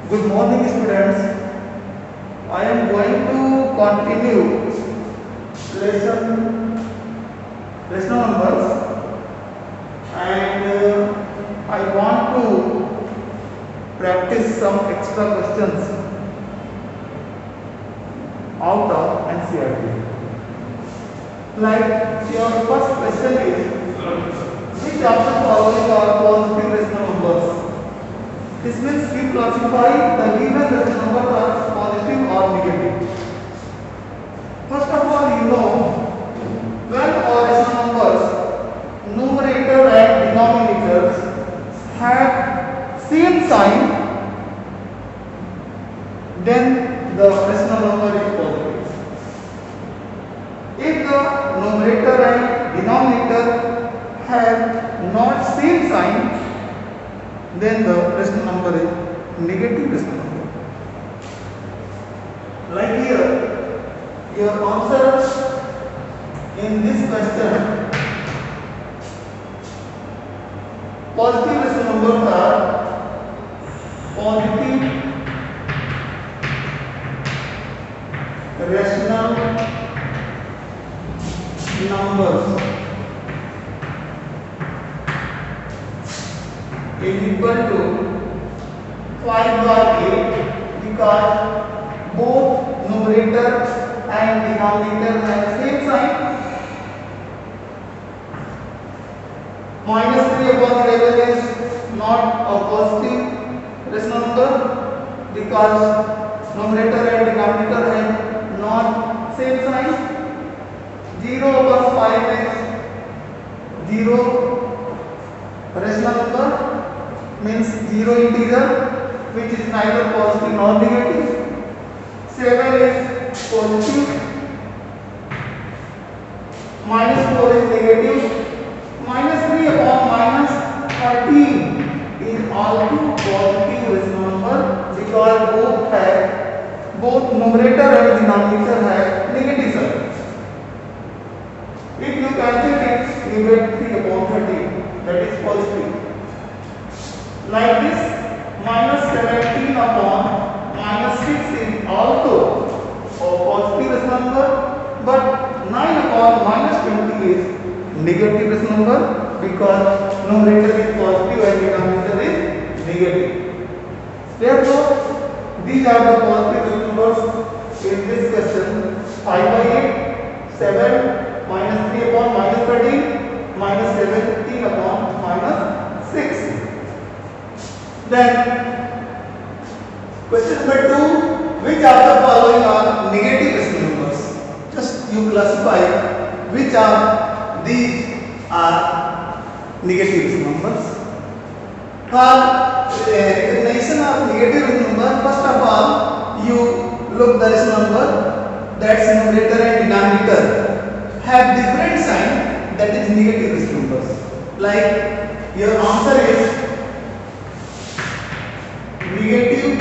Good morning, students. I am going to continue lesson numbers, and I want to practice some extra questions out of NCERT. Like your first question is, which of the following are positive rational numbers? This means we classify the given rational numbers as positive or negative. First of all, you know, when all rational numbers, numerator and denominators, have same sign, then the rational number is positive. If the numerator and denominator have not same sign, then the rational number is negative rational number. Like here, your answers in this question, positive rational numbers are positive rational numbers is equal to 5/8 because both numerator and denominator have same sign. -3/11 is not a positive rational number because numerator and denominator have not same sign. 0/5 is 0 rational number, means 0 integer which is neither positive nor negative. 7 is positive, -4 is negative, -3/13 is also positive rational number because both numerator and denominator have negative sign. If you cancel it, you get 3/13, that is positive. Like this, -17/-6 is also a positive rational number, but 9/-20 is negative rational number because numerator is positive and denominator is negative. Therefore, these are the positive rational numbers in this question: 5/8, 7, -3/-13, -17/-6. Then question number 2, which of the following are negative rational numbers? Just you classify which of these are negative rational numbers. For recognition of negative rational number, first of all you look the rational number that's numerator and denominator have different sign, that is negative rational numbers. Like your answer is negative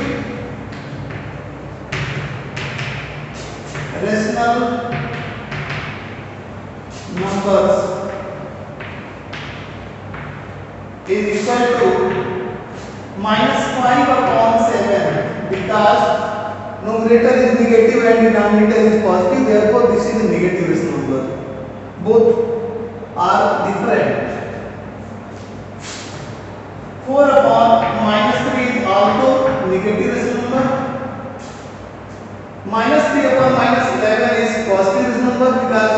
rational numbers is equal to -5/7 because numerator is negative and denominator is positive, therefore this is a negative rational number. Both are different. 4/-3 is also negative rational number. -3/-11 is positive rational number because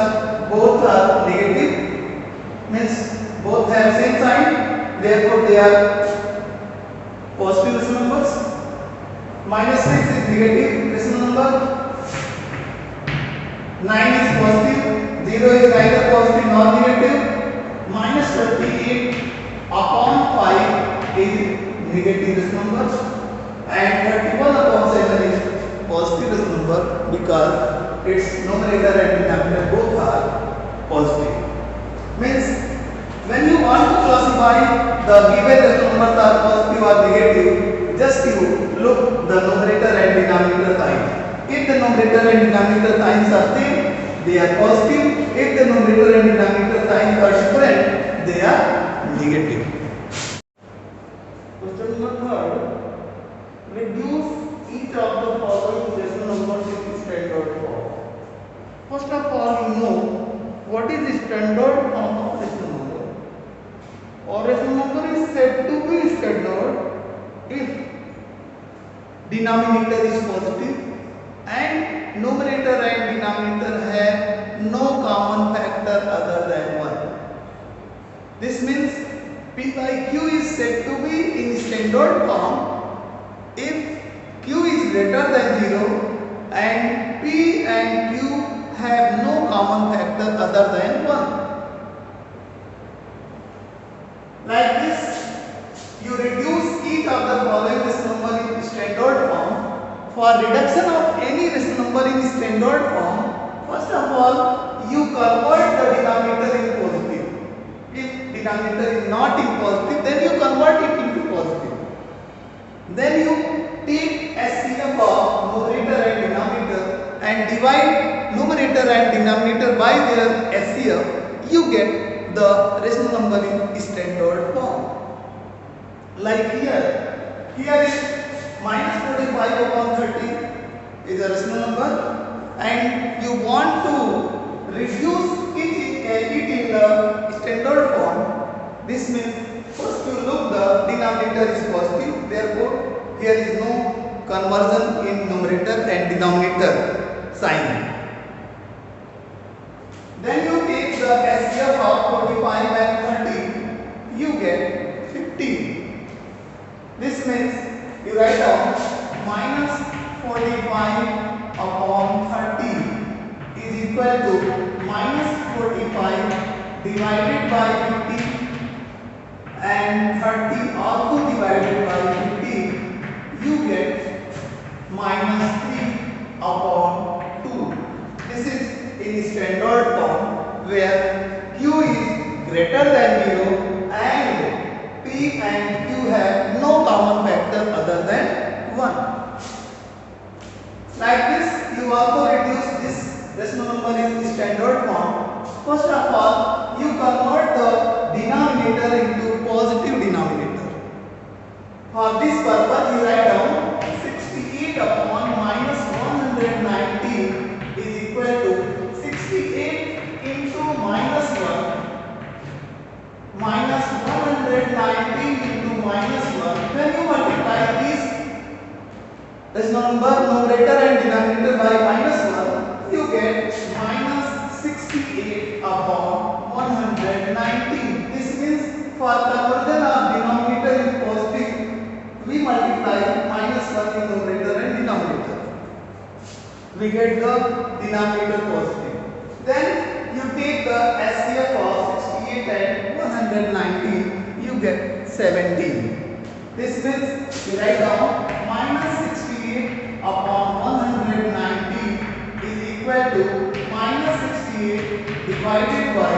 both are negative, means both have same sign, therefore they are positive rational numbers. -6 is negative rational number. 9 is positive, 0 is neither positive nor negative. -38/5 is negative rational number, and 31/7 is positive rational number because its numerator and denominator both are positive. Means when you want to classify the given rational numbers are positive or negative, just you look the numerator and denominator sign. If the numerator and denominator signs are same, they are positive. If the numerator and denominator signs are different, they are negative. Question number 3, reduce each of the following rational numbers in standard form. First of all, you know what is the standard form of rational number. Or rational number is said to be standard if denominator is positive and numerator and denominator have no common factor other than 1. This means P by Q is said to be in standard form if Q is greater than 0 and P and Q have no common factor other than 1. Like this, you reduce each of the following rational number in standard form. For reduction of any rational number in standard form, first of all, you convert the denominator in positive. If denominator is not in positive, then you convert it into positive. Then you take SCF of numerator and denominator and divide numerator and denominator by their SCF. You get the rational number in standard form. Like here is minus 45 upon 30 is a rational number, and you want to reduce it in the standard form. This means first you look the denominator is positive, therefore here is no conversion in numerator and denominator sign. Then you take the SCF of 45 and 30, you get 15. This means you write down minus 45 upon 30 is equal to minus 45 divided by 50 and 30 also divided by 50. You get minus 3 upon 2. This is in standard form where Q is greater than 0 and P and Q have no common factor other than 1. Like this, you also reduce this rational number in standard form. First of all, you convert the denominator into positive denominator. For this purpose, you write down 68 upon minus 119 is equal to 68 into minus 1 minus 119 into minus 1. When you multiply these rational number numerator and denominator by minus 1, you get minus 68 upon 119. This means for conversion of denominator in positive, we multiply minus 1 in numerator and denominator. We get the denominator positive. Then you take the SCF of 68 and 119, you get 17. This means you write down minus 68 upon 190 is equal to minus 68 divided by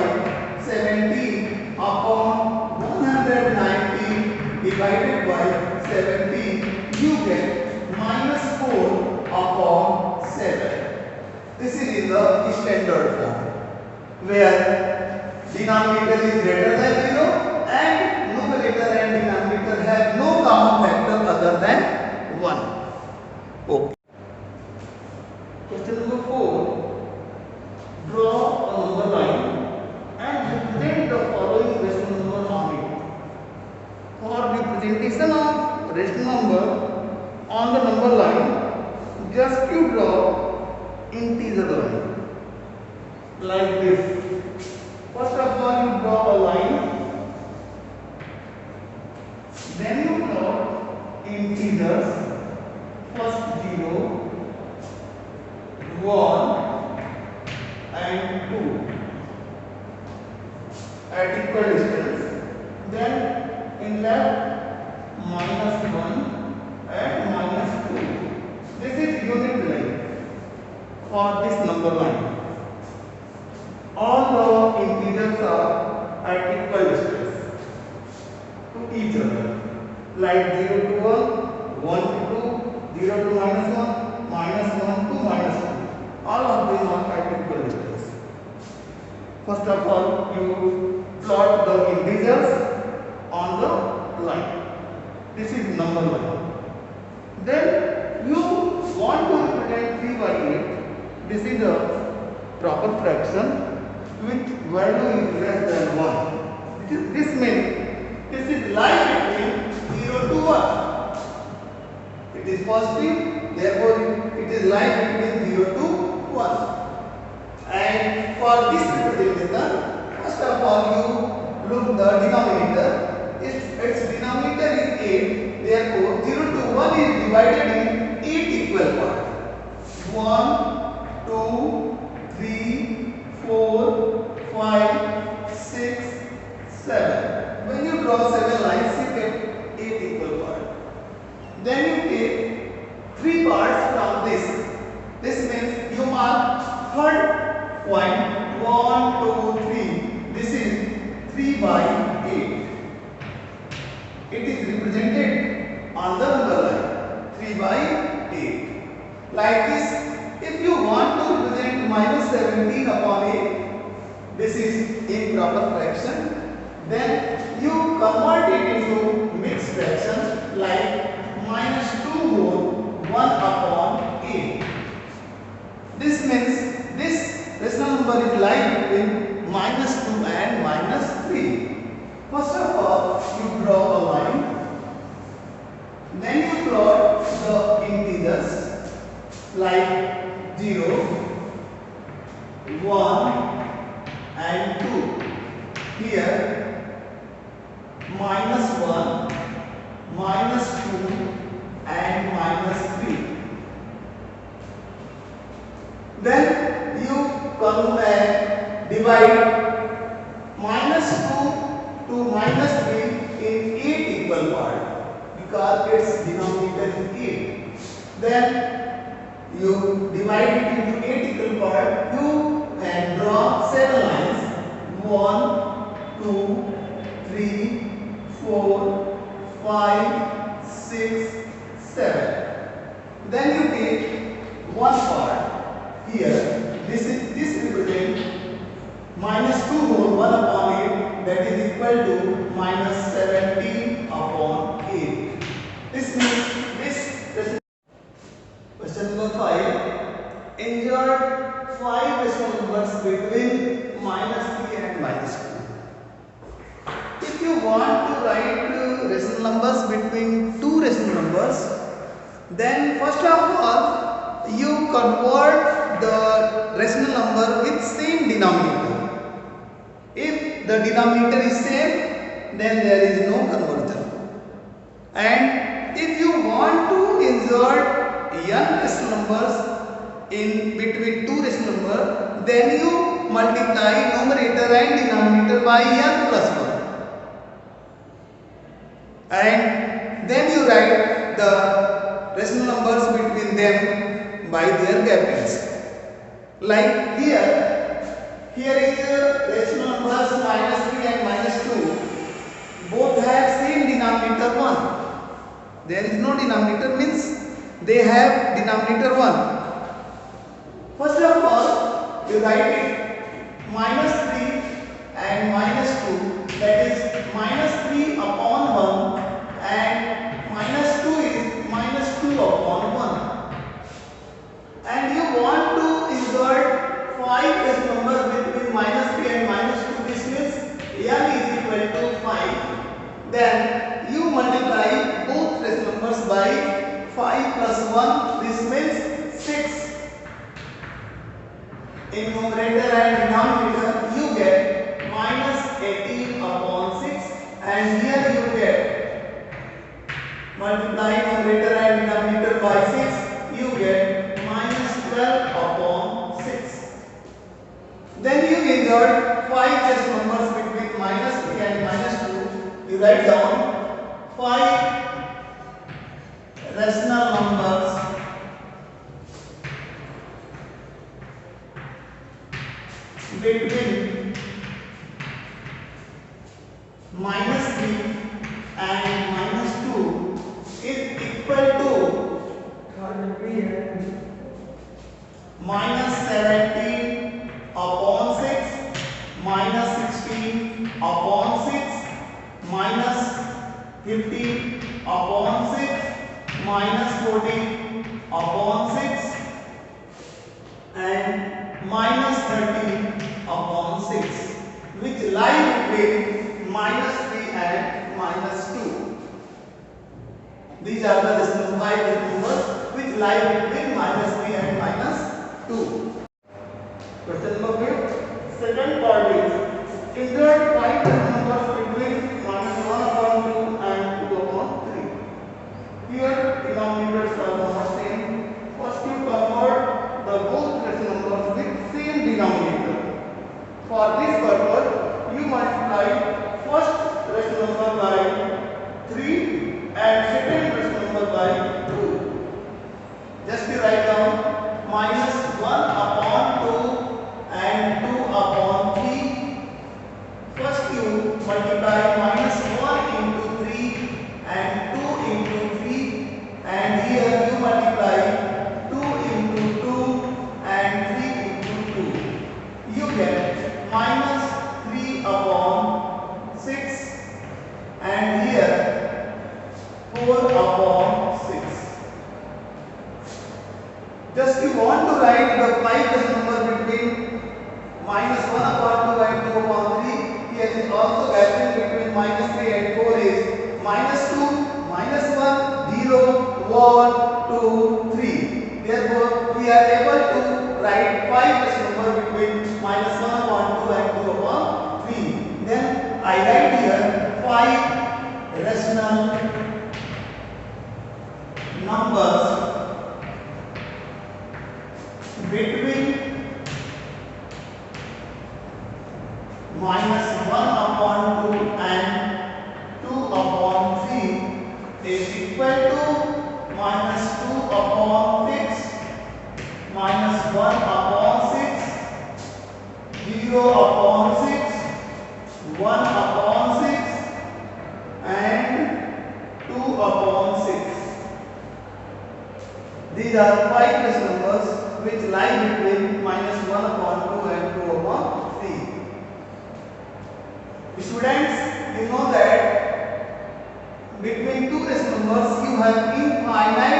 17 upon 190 divided by 17. You get minus 4 upon 7. This is in the standard form where denominator is greater than 0 and numerator and denominator have no common factor other than 1. Okay. Question number 4. Draw a number line and represent the following rational number on it. For representation of rational number on the number line, just you draw integer line like this. First of all, you draw a line, then you draw integers. First 0, 1 and 2 at equal distance. Then in left minus 1 and minus 2. This is unit line for this number line. All the integers are at equal distance to each other, like 0 to 1, 1 to 2, 0 to minus 1, minus 1 to minus 2. All of them are at equal distance. First of all, you plot the integers on the line. This is number line. Then you this is a proper fraction with value is less than 1. This means this is lie between 0 to 1. It is positive, therefore it is lie between 0 to 1. And for this representation, first of all you look the denominator. If its denominator is 8, therefore 0 to 1 is divided in 8 equal parts. 1, 2, 3, 4, 5, 6, 7. When you draw 7 lines, you get 8 equal parts. Then you take 3 parts from this. This means you mark third point 1, 2, 3. This is 3 by 8. It is represented on the number line 3 by 8. Like this, if you want to represent minus 17 upon 8, this is improper fraction, then you convert it into mixed fraction like minus 2 whole 1 upon 8. This means this rational number is lying between minus 2 and minus 3. First of all, you draw a line, then you plot the integers like 0, 1 and 2. Here minus 1, minus 2 and minus 3. Then you come and divide minus 2 to minus 3 in 8 equal parts because its denominator is 8. Then you divide it into 8 equal parts. You can draw 7 lines. 1, 2, 3, 4, 5, 6, 7. Then you take one part here. This represents minus 2 whole 1 upon 8, that is equal to minus 17 upon 8. This means this. Question number 5. Insert 5 rational numbers between minus 3 and minus 2. If you want to write rational numbers between two rational numbers, then first of all you convert the rational number with same denominator. If the denominator is same, then there is no conversion. And if you want to insert n rational numbers in between two rational numbers, then you multiply numerator and denominator by n plus 1. And then you write the rational numbers between them by their capitals. Like here is rational numbers minus 3 and minus 2. Both have same denominator 1. There is no denominator, means they have denominator 1. First of all, you write it minus 3 and minus 2, that is minus 3 upon 1 and minus 2 is minus 2 upon 1. And you want to insert 5 rational numbers between minus 3 and minus 2. This means n is equal to 5. Then you multiply both rational numbers by 5 plus 1. This means 6. In numerator and denominator you get minus 18 upon 6, and here you get multiply numerator and denominator by 6, you get minus 12 upon 6. Then you insert 5 rational numbers between minus 3 and minus 2. You write down 5 rational numbers between minus 3 and minus 2 is equal to minus 17 upon 6, minus 16 upon 6, minus 15 upon 6, minus 14 upon 6, and minus 13 upon 6, which lie between minus 3 and minus 2. These are the decimal 5 numbers which lie between minus 3 and minus 2. Question number 5. Second part is insert 5 numbers between minus 1 upon 2 and 2 upon 3. Here denominators are not same. First you convert the both rational numbers with same denominator. For this purpose you multiply first rational number by 3 and second rational number by 2. Just you write down minus 1 upon 2 and 2 upon 3. First you multiply minus 1 into 3 and 2 into 3, and here you multiply 2 into 2 and 3 into 2. You get minus 3 upon 6, and here 4 upon 6. Just you want to write the 5 number between minus 1 upon 2 and 2 upon 3. Here is also values between minus 3 and 4 is minus 2, minus 1, 0, 1, 2, 3. Therefore, we are able to write 5 number between minus 1 upon 2 and 2 upon 3. Then I write here 5 rational numbers between minus 1 upon 2 and 2 upon 3 is equal to minus 2 upon 6, minus 1 upon 6, 0 upon 6, 1 upon 6 and 2 upon 6. These are 5 rational numbers which lie between minus 1 upon 2 and 2 upon 3. Students, you know that between two rational numbers you have infinite